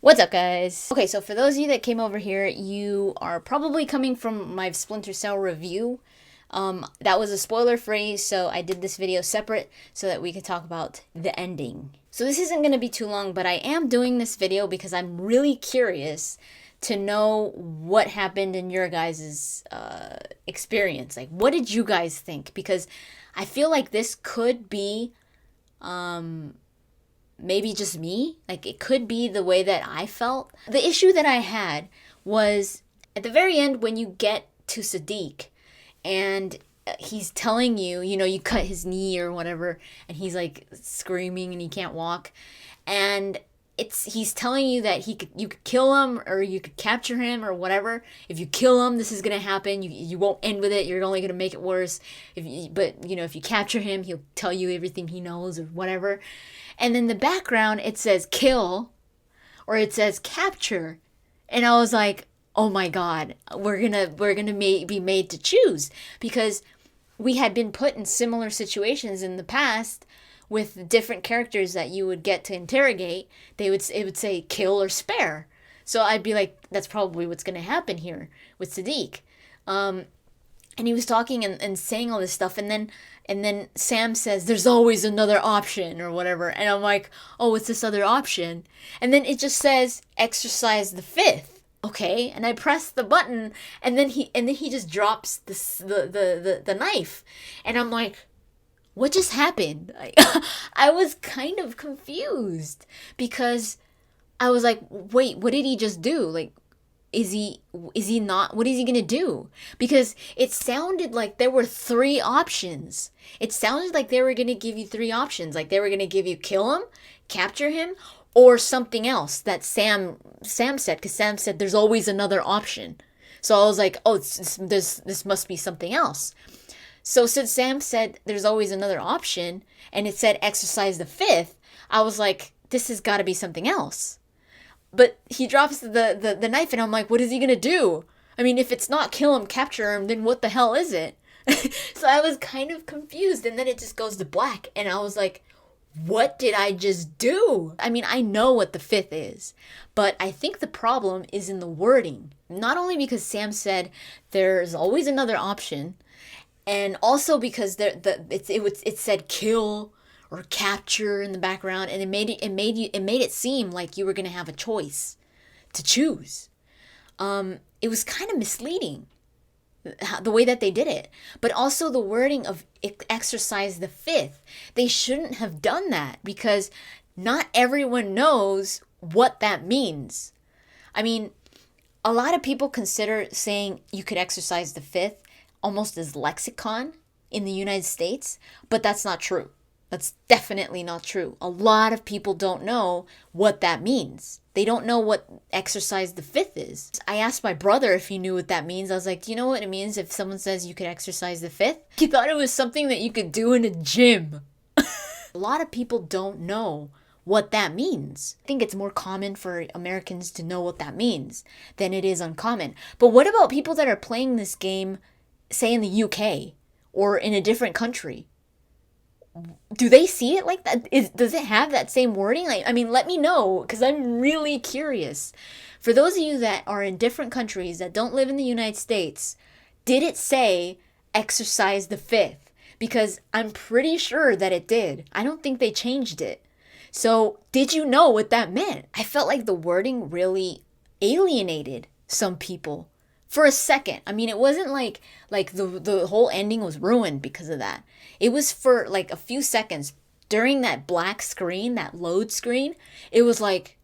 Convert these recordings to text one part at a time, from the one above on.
What's up, guys? Okay, so for those of you that came over here, you are probably coming from my Splinter Cell review. That was a spoiler free, so I did this video separate so that we could talk about the ending. So this isn't going to be too long, but I am doing this video because I'm really curious to know what happened in your guys' experience. Like, what did you guys think? Because I feel like this could be maybe just me. Like, it could be the way that I felt. The issue that I had was at the very end when you get to Sadiq and he's telling you, you cut his knee or whatever, and he's like screaming and he can't walk. And he's telling you that you could kill him or you could capture him or whatever. If you kill him, this is gonna happen. You won't end with it. You're only gonna make it worse. If you capture him, he'll tell you everything he knows or whatever. And then the background, it says kill or it says capture, and I was like, oh my god, we're gonna be made to choose, because we had been put in similar situations in the past with different characters that you would get to interrogate. It would say kill or spare. So I'd be like, that's probably what's going to happen here with Sadiq. And he was talking and saying all this stuff, and then Sam says, there's always another option or whatever. And I'm like, oh, what's this other option? And then it just says exercise the fifth. Okay, and I press the button, and then he just drops the knife, and I'm like, what just happened? I was kind of confused because I was like, wait, what did he just do? Like, is he not, what is he gonna do? Because it sounded like there were three options. It sounded like they were gonna give you three options. Like, they were gonna give you kill him, capture him, or something else that Sam said, because Sam said there's always another option. So I was like, oh, this must be something else. So since Sam said there's always another option, and it said exercise the fifth, I was like, this has got to be something else. But he drops the knife, and I'm like, what is he going to do? I mean, if it's not kill him, capture him, then what the hell is it? So I was kind of confused, and then it just goes to black, and I was like, what did I just do? I mean, I know what the fifth is, but I think the problem is in the wording. Not only because Sam said there's always another option, and also because it said kill or capture in the background, and it made it seem like you were gonna have a choice to choose. It was kind of misleading the way that they did it, but also the wording of exercise the fifth. They shouldn't have done that, because not everyone knows what that means. I mean, a lot of people consider saying you could exercise the fifth almost as lexicon in the United States, but that's not true. That's definitely not true. A lot of people don't know what that means. They don't know what exercise the fifth is. I asked my brother if he knew what that means. I was like, do you know what it means if someone says you could exercise the fifth? He thought it was something that you could do in a gym. A lot of people don't know what that means. I think it's more common for Americans to know what that means than it is uncommon. But what about people that are playing this game, say in the UK or in a different country? Do they see it like that? Does it have that same wording? Like, I mean, let me know, because I'm really curious. For those of you that are in different countries that don't live in the United States, did it say exercise the fifth? Because I'm pretty sure that it did. I don't think they changed it. So did you know what that meant? I felt like the wording really alienated some people for a second. I mean, it wasn't like the whole ending was ruined because of that. It was for like a few seconds during that black screen, that load screen. It was like,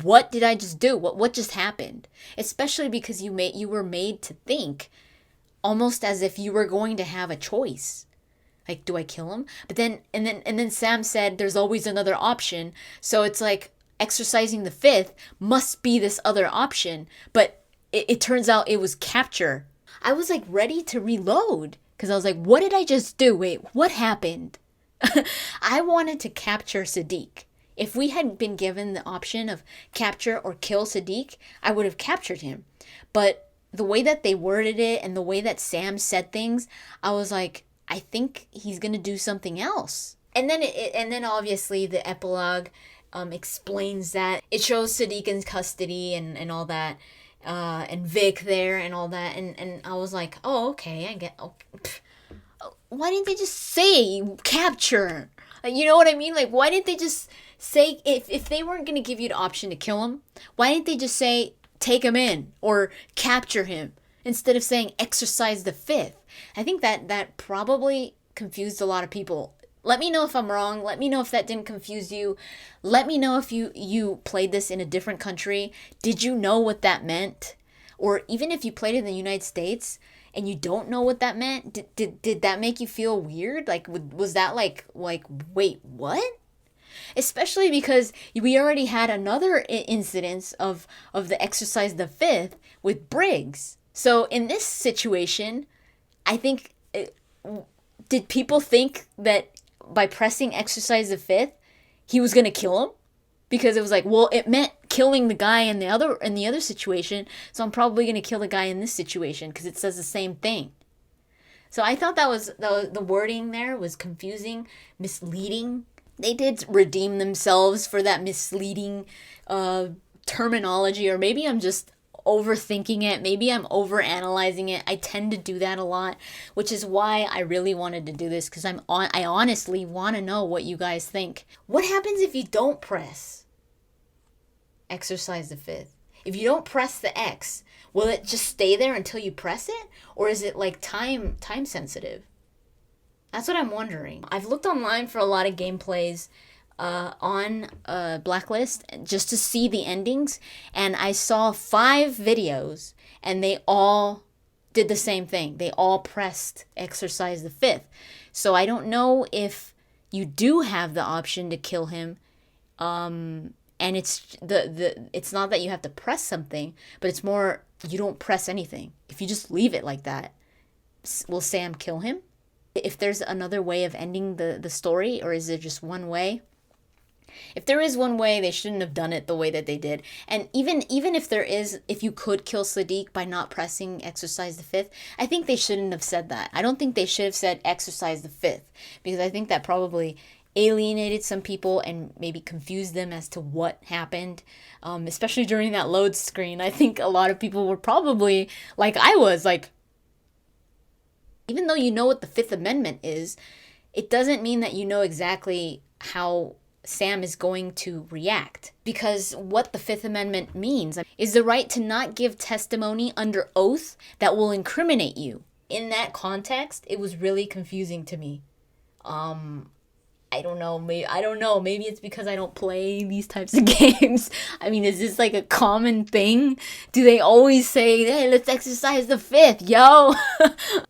what did I just do? What just happened? Especially because you were made to think almost as if you were going to have a choice. Like, do I kill him? But then Sam said there's always another option. So it's like exercising the fifth must be this other option, but it turns out it was capture. I was like ready to reload because I was like, what did I just do? Wait, what happened? I wanted to capture Sadiq. If we had been given the option of capture or kill Sadiq, I would have captured him. But the way that they worded it and the way that Sam said things, I was like, I think he's going to do something else. And then obviously the epilogue explains that. It shows Sadiq in custody and all that, and Vic there and all that, and I was like, oh, okay, I get. Oh, why didn't they just say capture? Like, you know what I mean? Like, why didn't they just say, if they weren't gonna give you the option to kill him, why didn't they just say take him in or capture him instead of saying exercise the fifth? I think that probably confused a lot of people. Let me know if I'm wrong. Let me know if that didn't confuse you. Let me know if you played this in a different country. Did you know what that meant? Or even if you played it in the United States and you don't know what that meant, did that make you feel weird? Like, was that like wait, what? Especially because we already had another incidence of the exercise the fifth with Briggs. So in this situation, I think, did people think that by pressing exercise the fifth, he was gonna kill him? Because it was like, well, it meant killing the guy in the other situation, so I'm probably gonna kill the guy in this situation because it says the same thing. So I thought that was the wording there was confusing, misleading. They did redeem themselves for that misleading terminology, or maybe I'm just overthinking it. Maybe I'm overanalyzing it. I tend to do that a lot, which is why I really wanted to do this, because I honestly want to know what you guys think. What happens if you don't press exercise the fifth? If you don't press the X, will it just stay there until you press it, or is it like time sensitive? That's what I'm wondering. I've looked online for a lot of gameplays on Blacklist just to see the endings, and I saw 5 videos and they all did the same thing. They all pressed exercise the fifth. So I don't know if you do have the option to kill him, and it's it's not that you have to press something, but it's more you don't press anything. If you just leave it like that, will Sam kill him? If there's another way of ending the story, or is it just one way? If there is one way, they shouldn't have done it the way that they did. And even if there is, if you could kill Sadiq by not pressing exercise the fifth, I think they shouldn't have said that. I don't think they should have said exercise the fifth, because I think that probably alienated some people and maybe confused them as to what happened, especially during that load screen. I think a lot of people were probably like I was, like, even though you know what the Fifth Amendment is, it doesn't mean that you know exactly how Sam is going to react. Because what the Fifth Amendment means is the right to not give testimony under oath that will incriminate you. In that context, it was really confusing to me. I don't know. Maybe it's because I don't play these types of games. I mean, is this like a common thing? Do they always say, hey, let's exercise the fifth, yo?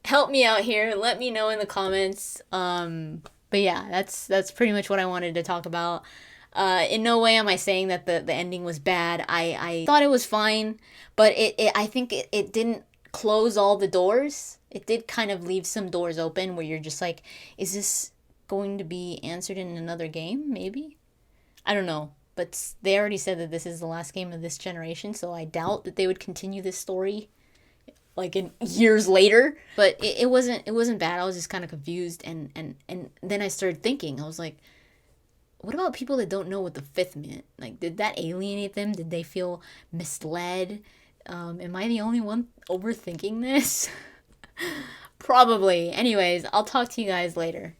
Help me out here. Let me know in the comments. But yeah, that's pretty much what I wanted to talk about. In no way am I saying that the ending was bad. I thought it was fine, but I think it didn't close all the doors. It did kind of leave some doors open where you're just like, is this going to be answered in another game? Maybe, I don't know, but they already said that this is the last game of this generation, so I doubt that they would continue this story like in years later. But it wasn't bad. I was just kind of confused, and then I started thinking, I was like, what about people that don't know what the fifth meant? Like, did that alienate them? Did they feel misled? Am I the only one overthinking this? Probably. Anyways, I'll talk to you guys later.